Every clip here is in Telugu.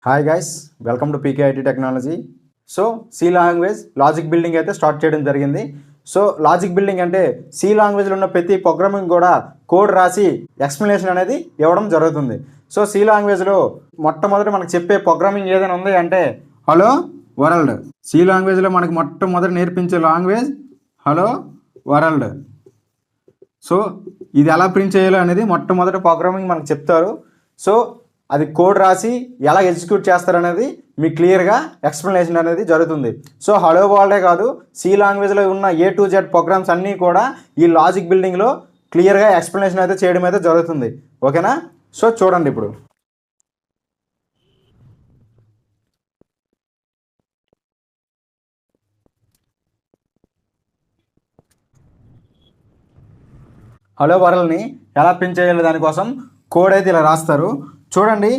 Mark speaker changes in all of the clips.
Speaker 1: Hi guys, welcome to PKIT technology. So C language logic building అయితే స్టార్ట్ చేయడం జరిగింది. సో లాజిక్ బిల్డింగ్ అంటే సి లాంగ్వేజ్లో ఉన్న ప్రతి ప్రోగ్రామింగ్ కూడా కోడ్ రాసి ఎక్స్ప్లెనేషన్ అనేది ఇవ్వడం జరుగుతుంది. సో సి లాంగ్వేజ్లో మొట్టమొదటి మనకు చెప్పే ప్రోగ్రామింగ్ ఏదైనా ఉంది అంటే హలో వరల్డ్. సి లాంగ్వేజ్లో మనకి మొట్టమొదటి నేర్పించే లాంగ్వేజ్ హలో వరల్డ్. సో ఇది ఎలా ప్రింట్ చేయాలో అనేది మొట్టమొదటి ప్రోగ్రామింగ్ మనకు చెప్తారు. సో అది కోడ్ రాసి ఎలా ఎగ్జిక్యూట్ చేస్తారనేది మీకు క్లియర్గా ఎక్స్ప్లెనేషన్ అనేది జరుగుతుంది. సో హలో వరల్డే కాదు, సి లాంగ్వేజ్లో ఉన్న A to Z ప్రోగ్రామ్స్ అన్నీ కూడా ఈ లాజిక్ బిల్డింగ్లో క్లియర్గా ఎక్స్ప్లెనేషన్ అయితే చేయడం అయితే జరుగుతుంది. ఓకేనా? సో చూడండి ఇప్పుడు. హలో వరల్డ్ని ఎలా ప్రింట్ చేయాలి దానికోసం కోడ్ అయితే ఇలా రాస్తారు. చూడండి,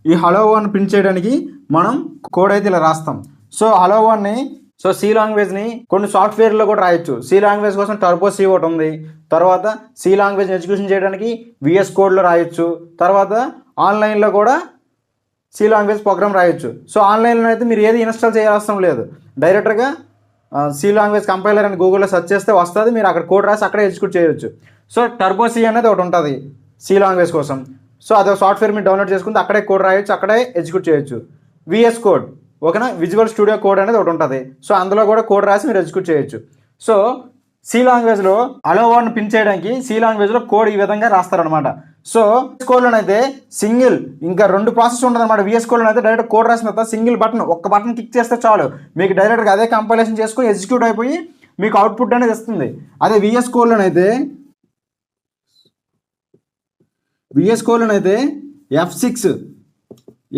Speaker 1: ఈ హలో వన్ ప్రింట్ చేయడానికి మనం కోడ్ అయితే ఇలా రాస్తాం. సో హలో వన్ని సి లాంగ్వేజ్ని కొన్ని సాఫ్ట్వేర్లో కూడా రాయొచ్చు. సి లాంగ్వేజ్ కోసం టర్బో సి ఒకటి ఉంది. తర్వాత సి లాంగ్వేజ్ని ఎగ్జిక్యూషన్ చేయడానికి VS కోడ్లో రాయొచ్చు. తర్వాత ఆన్లైన్లో కూడా సి లాంగ్వేజ్ ప్రోగ్రామ్ రాయొచ్చు. సో ఆన్లైన్లో అయితే మీరు ఏది ఇన్స్టాల్ చేయాల్సిన లేదు, డైరెక్ట్గా సి లాంగ్వేజ్ కంపైలర్ అని గూగుల్లో సెర్చ్ చేస్తే వస్తుంది. మీరు అక్కడ కోడ్ రాసి అక్కడే ఎగ్జిక్యూట్ చేయొచ్చు. సో టర్బో సి అనేది ఒకటి ఉంటుంది సి లాంగ్వేజ్ కోసం. సో అదే సాఫ్ట్వేర్ మీరు డౌన్లోడ్ చేసుకుంటే అక్కడే కోడ్ రాయొచ్చు, అక్కడే ఎగ్జిక్యూట్ చేయొచ్చు. VS కోడ్, ఓకేనా, విజువల్ స్టూడియో కోడ్ అనేది ఒకటి ఉంటుంది. సో అందులో కూడా కోడ్ రాసి మీరు ఎగ్జిక్యూట్ చేయొచ్చు. సో సి లాంగ్వేజ్లో హలో వన్ పిన్ చేయడానికి సి లాంగ్వేజ్లో కోడ్ ఈ విధంగా రాస్తారనమాట. సో కోడ్లోనైతే సింగిల్ ఇంకా 2 ప్రాసెస్ ఉంటుంది అనమాట. VS కోడ్లో అయితే డైరెక్ట్ కోడ్ రాసిన తర్వాత సింగిల్ బటన్, ఒక్క బటన్ క్లిక్ చేస్తే చాలు, మీకు డైరెక్ట్గా అదే కంపైలేషన్ చేసుకుని ఎగ్జిక్యూట్ అయిపోయి మీకు అవుట్పుట్ అనేది ఇస్తుంది. అదే VS కోడ్లోనైతే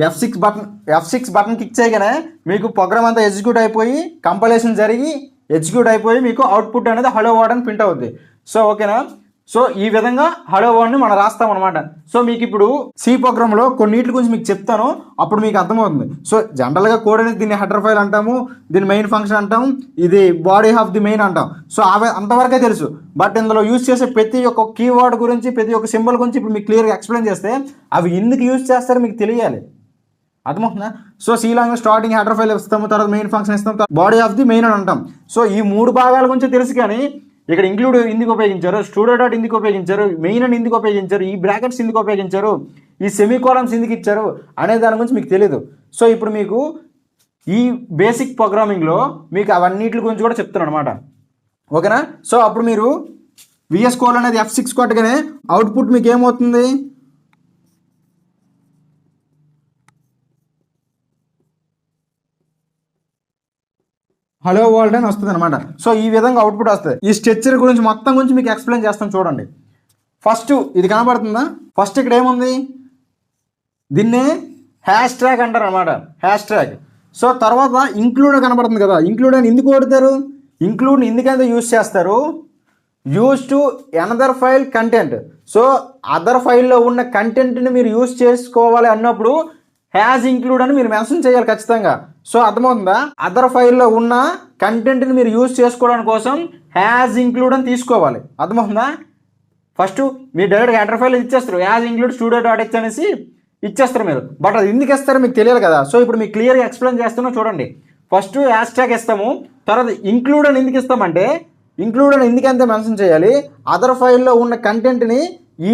Speaker 1: F6 బటన్ క్లిక్ చేయగానే మీకు ప్రోగ్రామ్ అంతా ఎగ్జిక్యూట్ అయిపోయి కంపైలేషన్ జరిగి ఎగ్జిక్యూట్ అయిపోయి మీకు అవుట్పుట్ అనేది హలో వర్డ్ అని ప్రింట్ అవుద్ది. సో ఓకేనా? సో ఈ విధంగా హలో వర్డ్ని మనం రాస్తాం అనమాట. సో మీకు ఇప్పుడు సి ప్రోగ్రామ్లో కొన్నిటి గురించి మీకు చెప్తాను, అప్పుడు మీకు అర్థమవుతుంది. సో జనరల్గా కోడ్ అనేది దీన్ని హెడర్ ఫైల్ అంటాము, దీన్ని మెయిన్ ఫంక్షన్ అంటాము, ఇది బాడీ ఆఫ్ ది మెయిన్ అంటాం. సో అంతవరకే తెలుసు. బట్ ఇందులో యూజ్ చేసే ప్రతి ఒక్క కీవర్డ్ గురించి, ప్రతి ఒక్క సింబల్ గురించి ఇప్పుడు మీకు క్లియర్గా ఎక్స్ప్లెయిన్ చేస్తే అవి ఎందుకు యూజ్ చేస్తారో మీకు తెలియాలి. అర్థమవుతుందా? So C language starting header file ఇస్తాము, తర్వాత మెయిన్ ఫంక్షన్ ఇస్తాం, బాడీ ఆఫ్ ది మెయిన్ అని అంటాం. సో ఈ 3 భాగాల గురించి తెలుసు, కానీ ఇక్కడ ఇంక్లూడ్ ఎందుకు ఉపయోగించారు, స్టూడియో డాట్ ఎందుకు ఉపయోగించారు, మెయిన్ అని ఎందుకు ఉపయోగించారు, ఈ బ్రాకెట్స్ ఎందుకు ఉపయోగించారు, ఈ సెమీకోలన్స్ ఎందుకు ఇచ్చారు అనే దాని గురించి మీకు తెలియదు. సో ఇప్పుడు మీకు ఈ బేసిక్ ప్రోగ్రామింగ్లో మీకు అవన్నిటి గురించి కూడా చెప్తున్నాను అనమాట. ఓకేనా? సో అప్పుడు మీరు VS కోడ్ అనేది F6 కొట్టగానే అవుట్పుట్ మీకు ఏమవుతుంది, హలో వరల్డ్ అని వస్తుంది అనమాట. సో ఈ విధంగా అవుట్పుట్ వస్తుంది. ఈ స్ట్రక్చర్ గురించి మొత్తం గురించి మీకు ఎక్స్ప్లెయిన్ చేస్తాను చూడండి. ఫస్ట్ ఇది కనబడుతుందా? ఫస్ట్ ఇక్కడ ఏముంది, దీన్నే హ్యాష్ ట్యాగ్ అంటారు అనమాట, హ్యాష్ ట్యాగ్. సో తర్వాత ఇంక్లూడ్ కనబడుతుంది కదా, ఇంక్లూడ్ అని ఎందుకు వాడతారు, ఇంక్లూడ్ని ఎందుకంటే యూజ్ చేస్తారు, use to another file content. So other ఫైల్లో ఉన్న కంటెంట్ని మీరు యూజ్ చేసుకోవాలి అన్నప్పుడు హ్యాజ్ ఇంక్లూడ్ అని మీరు మెన్షన్ చేయాలి ఖచ్చితంగా. సో అర్థమవుతుందా? అదర్ ఫైల్లో ఉన్న కంటెంట్ని మీరు యూజ్ చేసుకోవడానికి కోసం హ్యాజ్ ఇంక్లూడ్ అని తీసుకోవాలి. అర్థమవుతుందా? ఫస్ట్ మీరు డైరెక్ట్గా హెడర్ ఫైల్ ఇచ్చేస్తారు, has include studio dot H అనేసి ఇచ్చేస్తారు మీరు. బట్ అది ఎందుకు ఇస్తారో మీకు తెలియాలి కదా. సో ఇప్పుడు మీకు క్లియర్గా ఎక్స్ప్లెయిన్ చేస్తున్నా చూడండి. ఫస్ట్ హ్యాష్ ట్యాగ్ ఇస్తాము, తర్వాత ఇంక్లూడ్ అని ఎందుకు ఇస్తామంటే, ఇంక్లూడ్ అని ఎందుకంటే మెన్షన్ చేయాలి, అదర్ ఫైల్లో ఉన్న కంటెంట్ని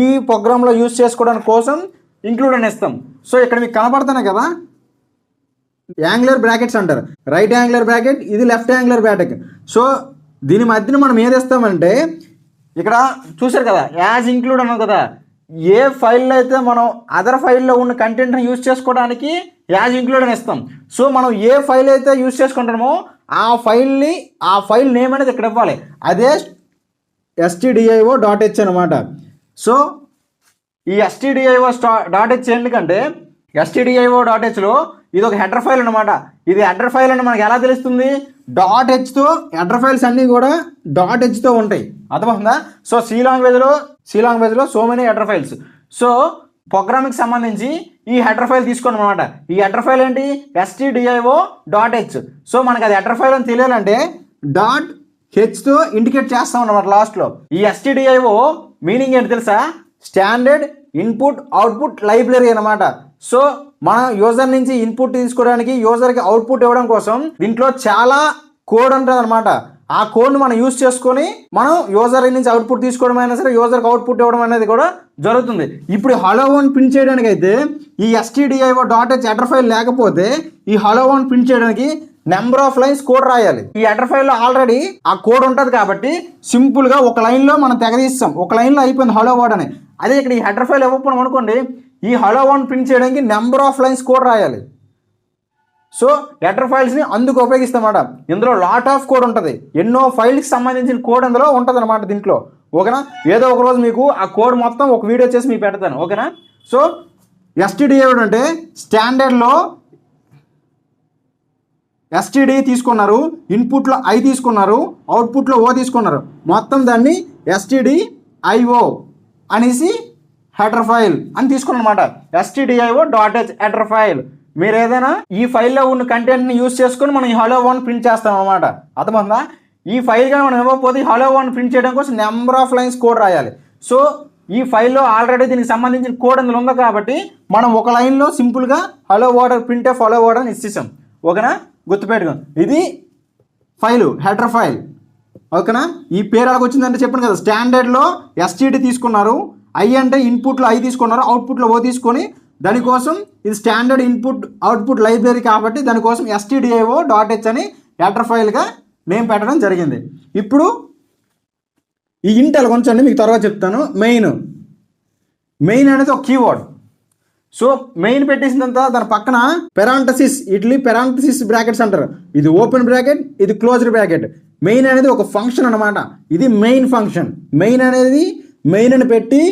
Speaker 1: ఈ ప్రోగ్రాంలో యూజ్ చేసుకోవడానికి కోసం ఇంక్లూడ్ అని ఇస్తాం. సో ఇక్కడ మీకు కనపడుతున్నాయి కదా, యాంగులర్ బ్రాకెట్స్ అంటారు, రైట్ యాంగులర్ బ్రాకెట్, ఇది లెఫ్ట్ యాంగులర్ బ్రాకెట్. సో దీని మధ్యన మనం ఏది ఇస్తామంటే, ఇక్కడ చూసారు కదా యాజ్ ఇంక్లూడ్ అన్నాం కదా, ఏ ఫైల్లో అయితే మనం అదర్ ఫైల్లో ఉన్న కంటెంట్ని యూజ్ చేసుకోవడానికి యాజ్ ఇంక్లూడ్ అని ఇస్తాం. సో మనం ఏ ఫైల్ అయితే యూజ్ చేసుకుంటామో ఆ ఫైల్ నేమ్ అనేది ఇక్కడ ఇవ్వాలి, అదే stdio.h అనమాట. సో ఈ stdio.h ఎందుకంటే stdio.hలో ఇది ఒక హెడర్ ఫైల్ అనమాట. ఇది హెడర్ ఫైల్ అని మనకి ఎలా తెలుస్తుంది, .hతో హెడర్ ఫైల్స్ అన్నీ కూడా .hతో ఉంటాయి. అర్థమవుతుందా? సో సి లాంగ్వేజ్లో so many header files. So ప్రోగ్రామింగ్కి సంబంధించి ఈ హెడర్ ఫైల్ తీసుకోండి అనమాట. ఈ హెడర్ ఫైల్ ఏంటి, stdio.h. సో మనకి అది హెడర్ ఫైల్ అని తెలియాలంటే .hతో ఇండికేట్ చేస్తాం అనమాట లాస్ట్లో. ఈ stdio మీనింగ్ ఏంటి తెలుసా, స్టాండర్డ్ ఇన్పుట్ అవుట్పుట్ లైబ్రరీ అనమాట. సో మనం యూజర్ నుంచి ఇన్పుట్ తీసుకోవడానికి, యూజర్కి అవుట్పుట్ ఇవ్వడం కోసం దీంట్లో చాలా కోడ్ ఉంటుంది అనమాట. ఆ కోడ్ను మనం యూజ్ చేసుకొని మనం యూజర్ నుంచి అవుట్పుట్ తీసుకోవడం అయినా సరే, యూజర్కి అవుట్పుట్ ఇవ్వడం అనేది కూడా జరుగుతుంది. ఇప్పుడు హలో వన్ ప్రింట్ చేయడానికి అయితే ఈ stdio.h హెడర్ ఫైల్ లేకపోతే ఈ హలో వన్ ప్రింట్ చేయడానికి నెంబర్ ఆఫ్ లైన్స్ కోడ్ రాయాలి. ఈ హెడర్ ఫైల్లో ఆల్రెడీ ఆ కోడ్ ఉంటుంది కాబట్టి సింపుల్గా ఒక లైన్లో మనం తెగదీస్తాం, ఒక లైన్లో అయిపోయింది హలో వర్డ్ అని. అదే ఇక్కడ ఈ హెడర్ ఫైల్ ఇవ్వకపోవడం అనుకోండి, ఈ హలో వన్ ప్రింట్ చేయడానికి నెంబర్ ఆఫ్ లైన్స్ కోడ్ రాయాలి. సో హెడర్ ఫైల్స్ని అందుకు ఉపయోగిస్తామన్నమాట. ఇందులో లాట్ ఆఫ్ కోడ్ ఉంటుంది, ఎన్నో ఫైల్స్కి సంబంధించిన కోడ్ అందులో ఉంటుంది అనమాట దీంట్లో. ఓకేనా, ఏదో ఒక రోజు మీకు ఆ కోడ్ మొత్తం ఒక వీడియో చేసి మీకు పెడతాను. ఓకేనా, సో STDI అంటే స్టాండర్డ్లో STD తీసుకున్నారు, ఇన్పుట్లో I తీసుకున్నారు, అవుట్పుట్లో O తీసుకున్నారు, మొత్తం దాన్ని stdio అనేసి హెడర్ ఫైల్ అని తీసుకున్నమాట. stdio.h header file. మీరు ఏదైనా ఈ ఫైల్లో ఉన్న కంటెంట్ని యూజ్ చేసుకొని మనం ఈ హలో వన్ ప్రింట్ చేస్తాం అనమాట. అర్థమవుతుందా? ఈ ఫైల్ కానీ మనం ఇవ్వకపోతే హలో వన్ ప్రింట్ చేయడం కోసం నెంబర్ ఆఫ్ లైన్స్ కోడ్ రాయాలి. సో ఈ ఫైల్లో ఆల్రెడీ దీనికి సంబంధించిన కోడ్ అందులో ఉంది కాబట్టి మనం ఒక లైన్లో సింపుల్గా hello word print of hello word అని ఇచ్చేసాం. ఓకేనా, గుర్తుపెట్టుకోండి, ఇది ఫైలు హెడర్ ఫైల్. ఓకేనా, ఈ పేరు అలాగ వచ్చిందంటే చెప్పాను కదా, స్టాండర్డ్లో STD తీసుకున్నారు, I అంటే ఇన్పుట్లో I తీసుకున్నారు, అవుట్పుట్లో O తీసుకొని దానికోసం ఇది స్టాండర్డ్ ఇన్పుట్ అవుట్పుట్ లైబ్రరీ కాబట్టి దానికోసం stdio.h అని హెడర్ ఫైల్గా నేమ్ పెట్టడం జరిగింది. ఇప్పుడు ఈ ఇంట్ అలా కొంచెం మీకు తర్వాత చెప్తాను. మెయిన్ అనేది ఒక కీవర్డ్. సో మెయిన్ పెట్టేసిందంతా దాని పక్కన పెరాంథసిస్, ఇట్లీ పెరాంథసిస్ బ్రాకెట్స్ అంటారు. ఇది ఓపెన్ బ్రాకెట్, ఇది క్లోజ్డ్ బ్రాకెట్. మెయిన్ అనేది ఒక ఫంక్షన్ అనమాట. ఇది మెయిన్ ఫంక్షన్. మెయిన్ అనేది మెయిన్ అని పెట్టి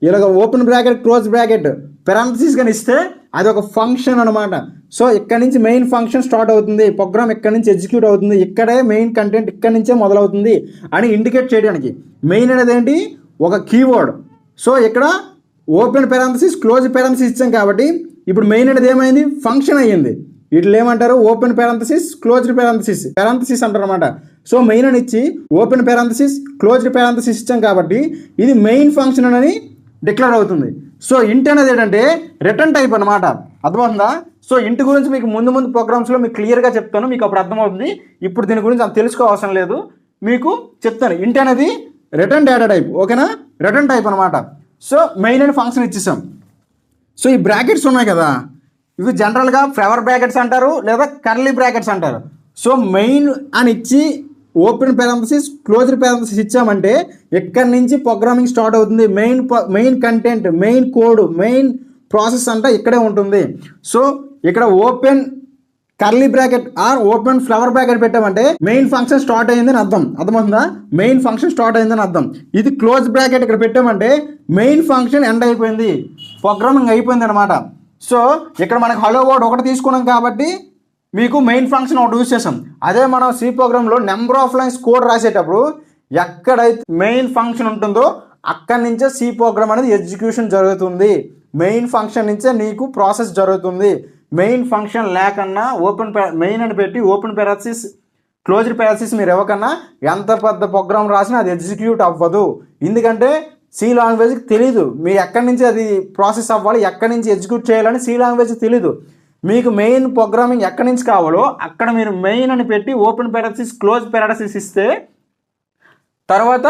Speaker 1: ఇలాగ open bracket close bracket parenthesis కానీ ఇస్తే అది ఒక ఫంక్షన్ అనమాట. సో ఇక్కడ నుంచి మెయిన్ ఫంక్షన్ స్టార్ట్ అవుతుంది, ప్రోగ్రామ్ ఇక్కడ నుంచి ఎగ్జిక్యూట్ అవుతుంది, ఇక్కడే మెయిన్ కంటెంట్ ఇక్కడ నుంచే మొదలవుతుంది అని ఇండికేట్ చేయడానికి మెయిన్ అనేది ఏంటి, ఒక కీవర్డ్. సో ఇక్కడ ఓపెన్ పెరాంథసిస్ క్లోజ్ పెరాంథసిస్ ఇచ్చాం కాబట్టి ఇప్పుడు మెయిన్ అనేది ఏమైంది, ఫంక్షన్ అయ్యింది. వీటిలో ఏమంటారు, ఓపెన్ పెరాంథసిస్ క్లోజ్డ్ పెరాంథసిస్ అంటారు అనమాట. సో మెయిన్ అని ఇచ్చి ఓపెన్ పెరాంథసిస్ క్లోజ్డ్ పెరాంథసిస్ ఇచ్చాం కాబట్టి ఇది మెయిన్ ఫంక్షన్ అని డిక్లేర్ అవుతుంది. సో ఇంట్ అనేది ఏంటంటే రిటర్న్ టైప్ అనమాట. అర్థమవుతుందా? సో ఇంట్ గురించి మీకు ముందు ప్రోగ్రామ్స్లో మీకు క్లియర్గా చెప్తాను, మీకు అప్పుడు అర్థమవుతుంది. ఇప్పుడు దీని గురించి అంత తెలుసుకోవాల్సిన లేదు, మీకు చెప్తాను. ఇంట్ అనేది రిటర్న్ డేటా టైప్. ఓకేనా, రిటర్న్ టైప్ అనమాట. సో మెయిన్ అని ఫంక్షన్ ఇచ్చేసాం. సో ఈ బ్రాకెట్స్ ఉన్నాయి కదా, ఇవి జనరల్గా ఫ్లవర్ బ్రాకెట్స్ అంటారు లేదా కర్లీ బ్రాకెట్స్ అంటారు. సో మెయిన్ అని ఇచ్చి ఓపెన్ పెరాంథసిస్ క్లోజ్డ్ పెరాంథసిస్ ఇచ్చామంటే ఎక్కడి నుంచి ప్రోగ్రామింగ్ స్టార్ట్ అవుతుంది, main content, main code, main process అంతా ఇక్కడే ఉంటుంది. సో ఇక్కడ open curly bracket or open flower bracket పెట్టామంటే మెయిన్ ఫంక్షన్ స్టార్ట్ అయ్యిందని అర్థం. అర్థమవుతుందా? మెయిన్ ఫంక్షన్ స్టార్ట్ అయిందని అర్థం. ఇది క్లోజ్ బ్రాకెట్ ఇక్కడ పెట్టామంటే మెయిన్ ఫంక్షన్ ఎండ్ అయిపోయింది, ప్రోగ్రామింగ్ అయిపోయింది అనమాట. సో ఇక్కడ మనకు హలో వర్డ్ ఒకటి తీసుకున్నాం కాబట్టి మీకు మెయిన్ ఫంక్షన్ ఒకటి యూజ్ చేసాం. అదే మనం సి ప్రోగ్రామ్లో నెంబర్ ఆఫ్ లైన్స్ కోడ్ రాసేటప్పుడు ఎక్కడైతే మెయిన్ ఫంక్షన్ ఉంటుందో అక్కడి నుంచే సి ప్రోగ్రామ్ అనేది ఎగ్జిక్యూషన్ జరుగుతుంది. మెయిన్ ఫంక్షన్ నుంచే నీకు ప్రాసెస్ జరుగుతుంది. మెయిన్ ఫంక్షన్ లేకన్నా మెయిన్ అని పెట్టి ఓపెన్ పెరాంథసిస్ క్లోజ్డ్ పెరాంథసిస్ మీరు ఇవ్వకన్నా ఎంత పెద్ద ప్రోగ్రామ్ రాసినా అది ఎగ్జిక్యూట్ అవ్వదు. ఎందుకంటే సి లాంగ్వేజ్కి తెలీదు మీరు ఎక్కడి నుంచి అది ప్రాసెస్ అవ్వాలి, ఎక్కడి నుంచి ఎగ్జిక్యూట్ చేయాలని సి లాంగ్వేజ్కి తెలీదు. మీకు మెయిన్ ప్రోగ్రామింగ్ ఎక్కడి నుంచి కావాలో అక్కడ మీరు మెయిన్ అని పెట్టి ఓపెన్ పెరాంథసిస్ క్లోజ్ పెరాంథసిస్ ఇస్తే తర్వాత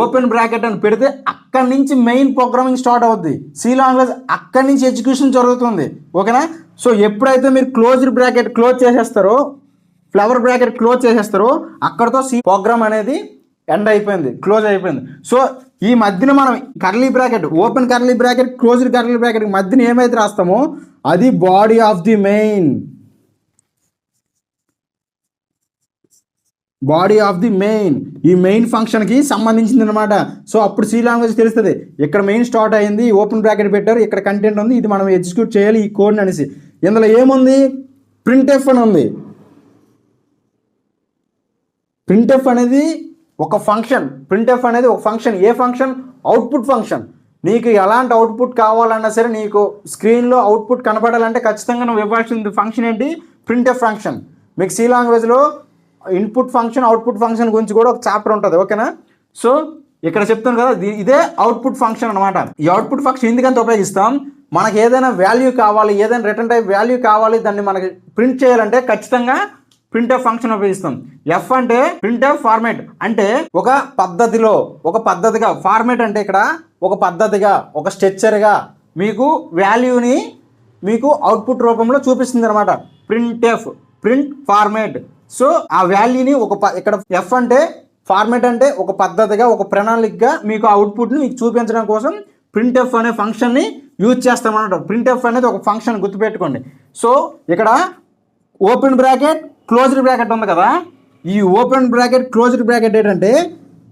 Speaker 1: ఓపెన్ బ్రాకెట్ అని పెడితే అక్కడి నుంచి మెయిన్ ప్రోగ్రామింగ్ స్టార్ట్ అవుద్ది. సి లాంగ్వేజ్ అక్కడి నుంచి ఎగ్జిక్యూషన్ జరుగుతుంది. ఓకేనా? సో ఎప్పుడైతే మీరు క్లోజ్డ్ బ్రాకెట్ క్లోజ్ చేసేస్తారో, ఫ్లవర్ బ్రాకెట్ క్లోజ్ చేసేస్తారో అక్కడతో సి ప్రోగ్రామ్ అనేది ఎండ్ అయిపోయింది, క్లోజ్ అయిపోయింది. సో ఈ మధ్యన మనం curly bracket open curly bracket closed curly bracket మధ్యన ఏమైతే రాస్తామో అది body of the main. Body of the main ఈ మెయిన్ ఫంక్షన్కి సంబంధించింది అనమాట. సో అప్పుడు సి లాంగ్వేజ్ తెలుస్తుంది ఇక్కడ మెయిన్ స్టార్ట్ అయింది, ఓపెన్ బ్రాకెట్ పెట్టారు, ఇక్కడ కంటెంట్ ఉంది, ఇది మనం ఎగ్జిక్యూట్ చేయాలి ఈ కోడ్ని అనేసి. ఇందులో ఏముంది, ప్రింట్ఎఫ్ అని ఉంది. ప్రింట్ఎఫ్ అనేది ఒక ఫంక్షన్. ప్రింట్ఎఫ్ అనేది ఒక ఫంక్షన్. ఏ ఫంక్షన్? Output function. నీకు ఎలాంటి అవుట్పుట్ కావాలన్నా సరే, నీకు స్క్రీన్లో అవుట్పుట్ కనపడాలంటే ఖచ్చితంగా నువ్వు ఇవ్వాల్సిన ఫంక్షన్ ఏంటి? Printf function. మీకు సి లాంగ్వేజ్లో ఇన్పుట్ ఫంక్షన్ అవుట్పుట్ ఫంక్షన్ గురించి కూడా ఒక చాప్టర్ ఉంటుంది. ఓకేనా? సో ఇక్కడ చెప్తాను కదా, ఇదే అవుట్పుట్ ఫంక్షన్ అనమాట. ఈ అవుట్పుట్ ఫంక్షన్ ఎందుకంత ఉపయోగిస్తాం, మనకి ఏదైనా వాల్యూ కావాలి, ఏదైనా రిటర్న్ టైప్ వాల్యూ కావాలి, దాన్ని మనకి ప్రింట్ చేయాలంటే ఖచ్చితంగా ప్రింట్ఎఫ్ ఫంక్షన్ ఉపయోగిస్తాం. ఎఫ్ అంటే ప్రింట్ఎఫ్ ఫార్మేట్, అంటే ఒక పద్ధతిలో, ఒక పద్ధతిగా, ఫార్మేట్ అంటే ఇక్కడ ఒక పద్ధతిగా, ఒక స్ట్రక్చర్గా మీకు వాల్యూని మీకు అవుట్పుట్ రూపంలో చూపిస్తుంది అనమాట. Printf, print format. సో ఆ వాల్యూని ఇక్కడ ఎఫ్ అంటే ఫార్మేట్, అంటే ఒక పద్ధతిగా, ఒక ప్రణాళికగా మీకు అవుట్పుట్ని మీకు చూపించడం కోసం ప్రింట్ఎఫ్ అనే ఫంక్షన్ని యూజ్ చేస్తామన్నమాట. ప్రింట్ఎఫ్ అనేది ఒక ఫంక్షన్, గుర్తుపెట్టుకోండి. సో ఇక్కడ ఓపెన్ బ్రాకెట్ క్లోజ్డ్ బ్రాకెట్ ఉంది కదా, ఈ ఓపెన్ బ్రాకెట్ క్లోజ్డ్ బ్రాకెట్ ఏంటంటే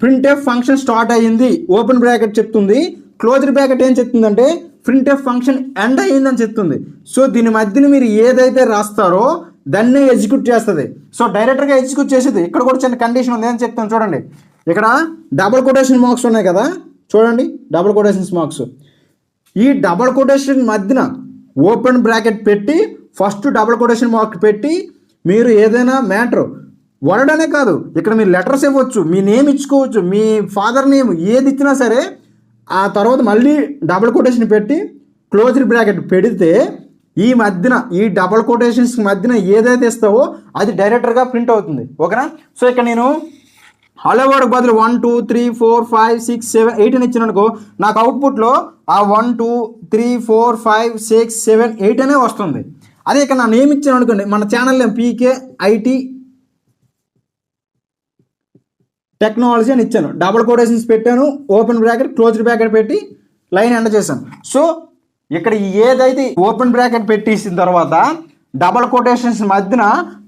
Speaker 1: ప్రింట్ఎఫ్ ఫంక్షన్ స్టార్ట్ అయ్యింది ఓపెన్ బ్రాకెట్ చెప్తుంది, క్లోజ్డ్ బ్రాకెట్ ఏం చెప్తుందంటే ప్రింట్ఎఫ్ ఫంక్షన్ ఎండ్ అయ్యిందని చెప్తుంది. సో దీని మధ్యన మీరు ఏదైతే రాస్తారో దాన్నే ఎగ్జిక్యూట్ చేస్తుంది. సో డైరెక్ట్గా ఎగ్జిక్యూట్ చేసేది. ఇక్కడ కూడా చిన్న కండిషన్ ఉంది అని చెప్తాను చూడండి. ఇక్కడ డబుల్ కొటేషన్ మార్క్స్ ఉన్నాయి కదా, చూడండి డబుల్ కొటేషన్స్ మార్క్స్. ఈ డబుల్ కొటేషన్ మధ్యన ఓపెన్ బ్రాకెట్ పెట్టి ఫస్ట్ డబుల్ కొటేషన్ మార్క్ పెట్టి మీరు ఏదైనా మ్యాటర్ వర్డ్ అనే కాదు, ఇక్కడ మీరు లెటర్స్ ఇవ్వచ్చు, మీ నేమ్ ఇచ్చుకోవచ్చు, మీ ఫాదర్ నేమ్ ఏది ఇచ్చినా సరే, ఆ తర్వాత మళ్ళీ డబుల్ కొటేషన్ పెట్టి క్లోజ్డ్ బ్రాకెట్ పెడితే ఈ మధ్యన ఈ డబుల్ కొటేషన్స్ మధ్యన ఏదైతే ఇస్తావో అది డైరెక్టర్గా ప్రింట్ అవుతుంది. ఓకేనా? సో ఇక్కడ నేను హలో వర్డ్ బదులు 1 2 3 4 5 6 7 8 అని ఇచ్చిన అనుకో, నాకు అవుట్పుట్లో ఆ 1 2 3 4 5 6 7 8 అనే వస్తుంది. అదే ఇక్కడ నా నేమ్ ఇచ్చాను అనుకోండి, మన channel name PK IT technology అని ఇచ్చాను, డబుల్ కొటేషన్స్ పెట్టాను, ఓపెన్ బ్రాకెట్ క్లోజ్డ్ బ్రాకెట్ పెట్టి లైన్ ఎండ్ చేశాను. సో ఇక్కడ ఏదైతే ఓపెన్ బ్రాకెట్ పెట్టేసిన తర్వాత డబుల్ కొటేషన్స్ మధ్యన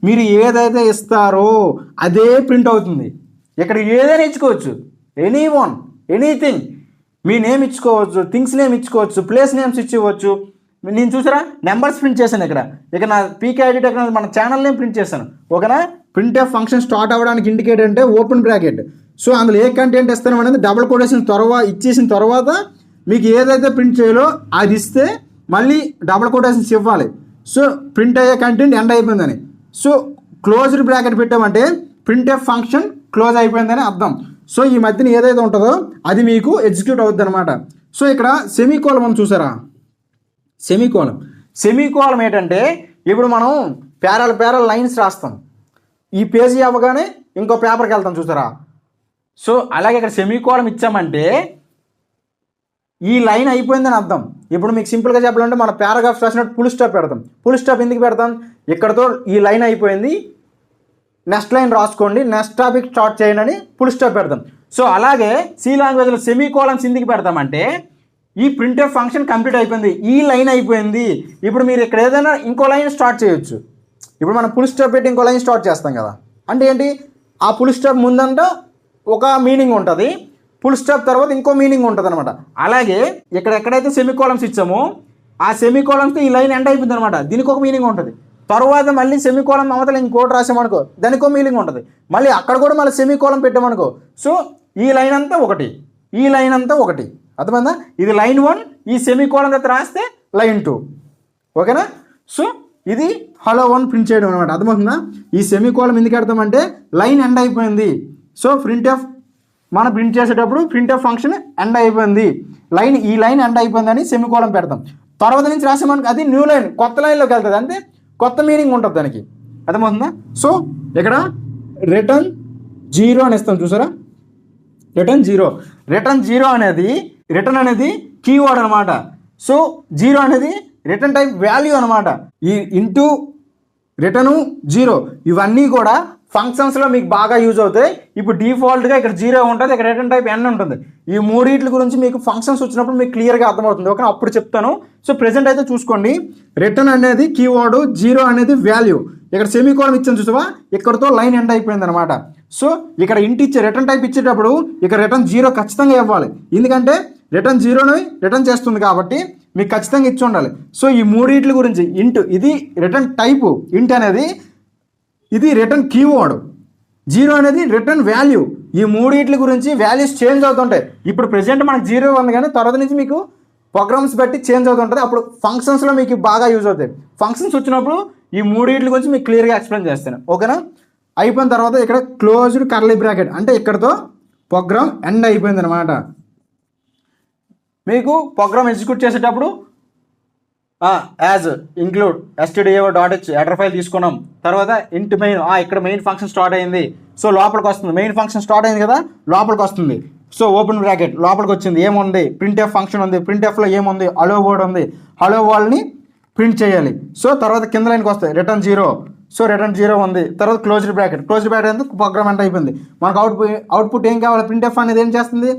Speaker 1: మీరు ఏదైతే ఇస్తారో అదే ప్రింట్ అవుతుంది. ఇక్కడ ఏదైనా ఇచ్చుకోవచ్చు, ఎనీ వన్ ఎనీథింగ్, మీ నేమ్ ఇచ్చుకోవచ్చు, థింగ్స్ నేమ్ ఇచ్చుకోవచ్చు, ప్లేస్ నేమ్స్ ఇచ్చుకోవచ్చు. నేను చూసారా నెంబర్స్ ప్రింట్ చేశాను ఇక్కడ నా పీకే ఐటీ టెక్నాలజీ మన ఛానల్ నేమ్ ప్రింట్ చేశాను. ఓకేనా? ప్రింట్ఎఫ్ ఫంక్షన్ స్టార్ట్ అవ్వడానికి ఇండికేట్ అంటే ఓపెన్ బ్రాకెట్. సో అందులో ఏ కంటెంట్ ఇస్తాను అనేది డబుల్ కొటేషన్ ఇచ్చేసిన తర్వాత మీకు ఏదైతే ప్రింట్ చేయాలో అది ఇస్తే మళ్ళీ డబుల్ కొటేషన్స్ ఇవ్వాలి. సో ప్రింట్ అయ్యే కంటెంట్ ఎండ్ అయిపోయిందని. సో క్లోజ్డ్ బ్రాకెట్ పెట్టామంటే ప్రింట్ఎఫ్ ఫంక్షన్ క్లోజ్ అయిపోయిందని అర్థం. సో ఈ మధ్యన ఏదైతే ఉంటుందో అది మీకు ఎగ్జిక్యూట్ అవుతుంది అనమాట. సో ఇక్కడ సెమీకోలం చూసారా, సెమీకోలం ఏంటంటే ఇప్పుడు మనం పేరల్ లైన్స్ రాస్తాం, ఈ పేజీ అవ్వగానే ఇంకో పేపర్కి వెళ్తాం చూసారా. సో అలాగే ఇక్కడ సెమీకోలం ఇచ్చామంటే ఈ లైన్ అయిపోయిందని అర్థం. ఇప్పుడు మీకు సింపుల్గా చెప్పాలంటే మన పారాగ్రాఫ్స్ రాసినట్టు ఫుల్ స్టాప్ పెడతాం. ఫుల్ స్టాప్ ఎందుకు పెడతాం, ఇక్కడతో ఈ లైన్ అయిపోయింది, నెక్స్ట్ లైన్ రాసుకోండి, నెక్స్ట్ టాపిక్ స్టార్ట్ చేయండి అని ఫుల్ స్టాప్ పెడతాం. సో అలాగే సి లాంగ్వేజ్లో సెమీకోలన్స్ ఎందుకు పెడతామంటే ఈ ప్రింట్ఎఫ్ ఫంక్షన్ కంప్లీట్ అయిపోయింది, ఈ లైన్ అయిపోయింది, ఇప్పుడు మీరు ఇక్కడ ఏదైనా ఇంకో లైన్ స్టార్ట్ చేయొచ్చు. ఇప్పుడు మనం ఫుల్ స్టాప్ పెట్టి ఇంకో లైన్ స్టార్ట్ చేస్తాం కదా, అంటే ఏంటి, ఆ ఫుల్ స్టాప్ ముందంట ఒక మీనింగ్ ఉంటుంది, ఫుల్ స్టాప్ తర్వాత ఇంకో మీనింగ్ ఉంటుంది అనమాట. అలాగే ఇక్కడ ఎక్కడైతే సెమీకోలమ్స్ ఇచ్చామో ఆ సెమీకోలమ్స్తో ఈ లైన్ ఎండ్ అయిపోయింది అనమాట, దీనికి ఒక మీనింగ్ ఉంటుంది. తర్వాత మళ్ళీ సెమీకోలం అవతల ఇంకోటి రాసామనుకో దానికి ఒక మీనింగ్ ఉంటుంది, మళ్ళీ అక్కడ కూడా మళ్ళీ సెమీకోలం పెట్టామనుకో. సో ఈ లైన్ అంతా ఒకటి, ఈ లైన్ అంతా ఒకటి, అర్థమైందా? ఇది లైన్ 1, ఈ సెమీకోలం దగ్గర రాస్తే లైన్ 2. ఓకేనా? సో ఇది హలో 1 ప్రింట్ చేయడం అనమాట, అర్థమవుతుందా? ఈ సెమీకోలం ఎందుకు పెడతామంటే లైన్ ఎండ్ అయిపోయింది. సో ప్రింట్ఎఫ్ మనం ప్రింట్ చేసేటప్పుడు ప్రింట్ఎఫ్ ఫంక్షన్ ఎండ్ అయిపోయింది, ఈ లైన్ ఎండ్ అయిపోయిందని సెమీకోలం పెడతాం. తర్వాత నుంచి రాసామనుకో అది న్యూ లైన్, కొత్త లైన్లోకి వెళ్తుంది, అంటే కొత్త మీనింగ్ ఉంటుంది దానికి, అర్థమవుతుందా? సో ఇక్కడ రిటర్న్ 0 అని ఇస్తాం చూసారా, రిటర్న్ జీరో అనేది కీవర్డ్ అనమాట. సో 0 అనేది రిటర్న్ టైప్ వాల్యూ అనమాట. ఈ ఇంటూ రిటర్ను 0 ఇవన్నీ కూడా ఫంక్షన్స్లో మీకు బాగా యూజ్ అవుతాయి. ఇప్పుడు డిఫాల్ట్గా ఇక్కడ 0 ఉంటుంది, ఇక్కడ రిటర్న్ టైప్ n ఉంటుంది. ఈ మూడింటి గురించి మీకు ఫంక్షన్స్ వచ్చినప్పుడు మీకు క్లియర్గా అర్థమవుతుంది. ఓకే, అప్పుడు చెప్తాను. సో ప్రెజెంట్ అయితే చూసుకోండి, రిటర్న్ అనేది కీవర్డ్, 0 అనేది వాల్యూ. ఇక్కడ సెమీకోలం ఇచ్చాను చూసావా, ఇక్కడతో లైన్ ఎండ్ అయిపోయింది అనమాట. సో ఇక్కడ ఇంటి ఇచ్చే రిటర్న్ టైప్ ఇచ్చేటప్పుడు ఇక్కడ రిటర్న్ 0 ఖచ్చితంగా ఇవ్వాలి, ఎందుకంటే రిటర్న్ 0ని రిటర్న్ చేస్తుంది కాబట్టి మీకు ఖచ్చితంగా ఇచ్చి ఉండాలి. సో ఈ మూడింటి గురించి ఇంటూ ఇది రిటర్న్ టైపు, ఇంట్ అనేది ఇది రిటర్న్ కీవర్డ్, 0 అనేది రిటర్న్ వాల్యూ. ఈ మూడింటి గురించి వాల్యూస్ చేంజ్ అవుతుంటాయి. ఇప్పుడు ప్రెజెంట్ మనకు 0 ఉంది, కానీ తర్వాత నుంచి మీకు ప్రోగ్రామ్స్ బట్టి చేంజ్ అవుతుంటుంది. అప్పుడు ఫంక్షన్స్లో మీకు బాగా యూజ్ అవుతాయి. ఫంక్షన్స్ వచ్చినప్పుడు ఈ మూడింటి గురించి మీకు క్లియర్గా ఎక్స్ప్లెయిన్ చేస్తాను. ఓకేనా? అయిపోయిన తర్వాత ఇక్కడ క్లోజ్డ్ కర్లీ బ్రాకెట్, అంటే ఇక్కడతో ప్రోగ్రామ్ ఎండ్ అయిపోయింది అనమాట. మీకు ప్రోగ్రామ్ ఎగ్జిక్యూట్ చేసేటప్పుడు as include stdio.h header file తీసుకున్నాం. తర్వాత ఇంట్ మెయిన్ ఇక్కడ మెయిన్ ఫంక్షన్ స్టార్ట్ అయింది. సో లోపలికి వస్తుంది, మెయిన్ ఫంక్షన్ స్టార్ట్ అయింది కదా, లోపలికి వస్తుంది. సో ఓపెన్ బ్రాకెట్ లోపలికి వచ్చింది, ఏముంది ప్రింట్ఎఫ్ ఫంక్షన్ ఉంది, ప్రింట్ఎఫ్లో ఏముంది హలో వర్డ్ ఉంది, హలో వర్డ్ని ప్రింట్ చేయాలి. సో తర్వాత కింద లైన్కి వస్తాయి రిటర్న్ 0. సో రిటర్న్ 0 ఉంది. తర్వాత క్లోజ్డ్ బ్రాకెట్ అంటే ప్రోగ్రామ్ ఎంటర్ అయిపోయింది. మనకు అవుట్పుట్ ఏం కావాలి, ప్రింట్ఎఫ్ అనేది ఏం చేస్తుంది,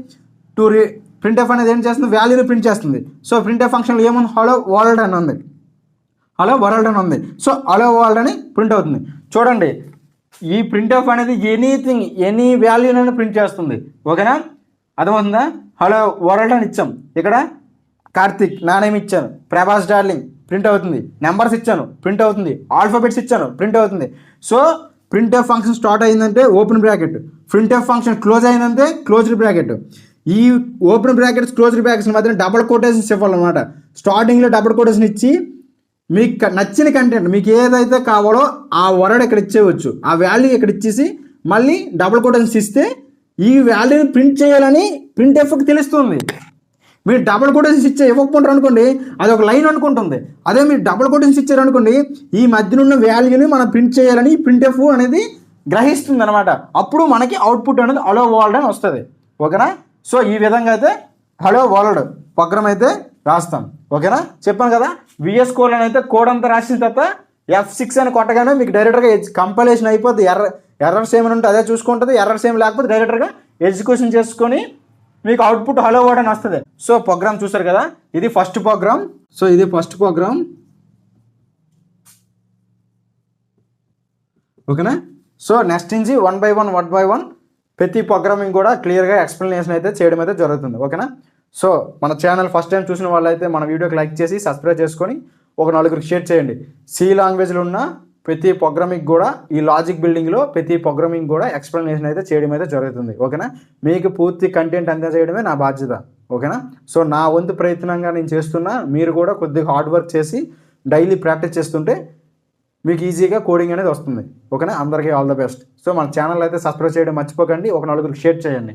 Speaker 1: ప్రింట్ఎఫ్ అనేది ఏం చేస్తుంది, వాల్యూని ప్రింట్ చేస్తుంది. సో ప్రింట్ఎఫ్ ఫంక్షన్లో ఏముంది, హలో వరల్డ్ అని ఉంది, హలో వరల్డ్ అని ఉంది. సో హలో వరల్డ్ అని ప్రింట్ అవుతుంది. చూడండి, ఈ ప్రింట్ఎఫ్ అనేది ఎనీథింగ్ ఎనీ వాల్యూని ప్రింట్ చేస్తుంది. ఓకేనా, అర్థమవుతుందా? హలో వరల్డ్ అని ఇచ్చాం, ఇక్కడ కార్తిక్ నా నేమ్ ఇచ్చాను, ప్రభాస్ డార్లింగ్ ప్రింట్ అవుతుంది, నెంబర్స్ ఇచ్చాను ప్రింట్ అవుతుంది, ఆల్ఫాబెట్స్ ఇచ్చాను ప్రింట్ అవుతుంది. సో ప్రింట్ఎఫ్ ఫంక్షన్ స్టార్ట్ అయిందంటే open bracket, printf function close అయిందంటే క్లోజ్డ్ బ్రాకెట్. ఈ ఓపెన్ బ్రాకెట్స్ క్లోజ్డ్ బ్రాకెట్స్ మధ్యన డబుల్ కోటేషన్స్ ఇవ్వాలన్నమాట. స్టార్టింగ్లో డబుల్ కోటేషన్ ఇచ్చి మీకు నచ్చిన కంటెంట్ మీకు ఏదైతే కావాలో ఆ వర్డ్ ఇక్కడ ఇచ్చేయవచ్చు, ఆ వాల్యూ ఇక్కడ ఇచ్చేసి మళ్ళీ డబుల్ కోటేషన్స్ ఇస్తే ఈ వాల్యూని ప్రింట్ చేయాలని ప్రింట్ఎఫ్కి తెలుస్తుంది. మీరు డబుల్ కోటేషన్స్ ఇవ్వకపోతారు అనుకోండి, అది ఒక లైన్ అనుకుంటుంది. అదే మీరు డబుల్ కోటేషన్స్ ఇచ్చారనుకోండి, ఈ మధ్యనున్న వాల్యూని మనం ప్రింట్ చేయాలని ప్రింట్ఎఫ్ అనేది గ్రహిస్తుంది అనమాట. అప్పుడు మనకి అవుట్పుట్ అనేది హలో వరల్డ్ అని వస్తుంది. ఓకేనా, సో ఈ విధంగా అయితే హలో వరల్డ్ ప్రోగ్రామ్ అయితే రాస్తాం. ఓకేనా, చెప్పాను కదా, విఎస్ కోడ్ అని అయితే కోడ్ అంతా రాసిన తర్వాత F6 అని కొట్టగానే మీకు డైరెక్ట్గా కంపైలేషన్ అయిపోద్ది. ఎర్రర్స్ ఏమైనా ఉంటే అదే చూసుకుంటుంది, ఎర్రర్స్ ఏమి లేకపోతే డైరెక్ట్గా ఎగ్జిక్యూషన్ చేసుకొని మీకు అవుట్పుట్ హలో వర్డ్ అని వస్తుంది. సో ప్రోగ్రామ్ చూసారు కదా, ఇది ఫస్ట్ ప్రోగ్రామ్. సో ఇది ఫస్ట్ ప్రోగ్రామ్. ఓకేనా, సో నెక్స్ట్ నుంచి 1 by 1 ప్రతి ప్రోగ్రామింగ్ కూడా క్లియర్గా ఎక్స్ప్లెనేషన్ అయితే చేయడం అయితే జరుగుతుంది. ఓకేనా, సో మన ఛానల్ ఫస్ట్ టైం చూసిన వాళ్ళైతే మన వీడియోకి లైక్ చేసి సబ్స్క్రైబ్ చేసుకొని ఒక 4 షేర్ చేయండి. సి లాంగ్వేజ్లో ఉన్న ప్రతి ప్రోగ్రామింగ్ కూడా ఈ లాజిక్ బిల్డింగ్లో ప్రతి ప్రోగ్రామింగ్ కూడా ఎక్స్ప్లెనేషన్ అయితే చేయడం అయితే జరుగుతుంది. ఓకేనా, మీకు పూర్తి కంటెంట్ అందజేయడమే నా బాధ్యత. ఓకేనా, సో నా వంతు ప్రయత్నంగా నేను చేస్తున్నా, మీరు కూడా కొద్దిగా హార్డ్ వర్క్ చేసి డైలీ ప్రాక్టీస్ చేస్తుంటే మీకు ఈజీగా కోడింగ్ అనేది వస్తుంది. ఓకేనా, అందరికీ ఆల్ ద బెస్ట్. సో మన ఛానల్ అయితే సబ్స్క్రైబ్ చేయడం మర్చిపోకండి, ఒక 4 షేర్ చేయండి.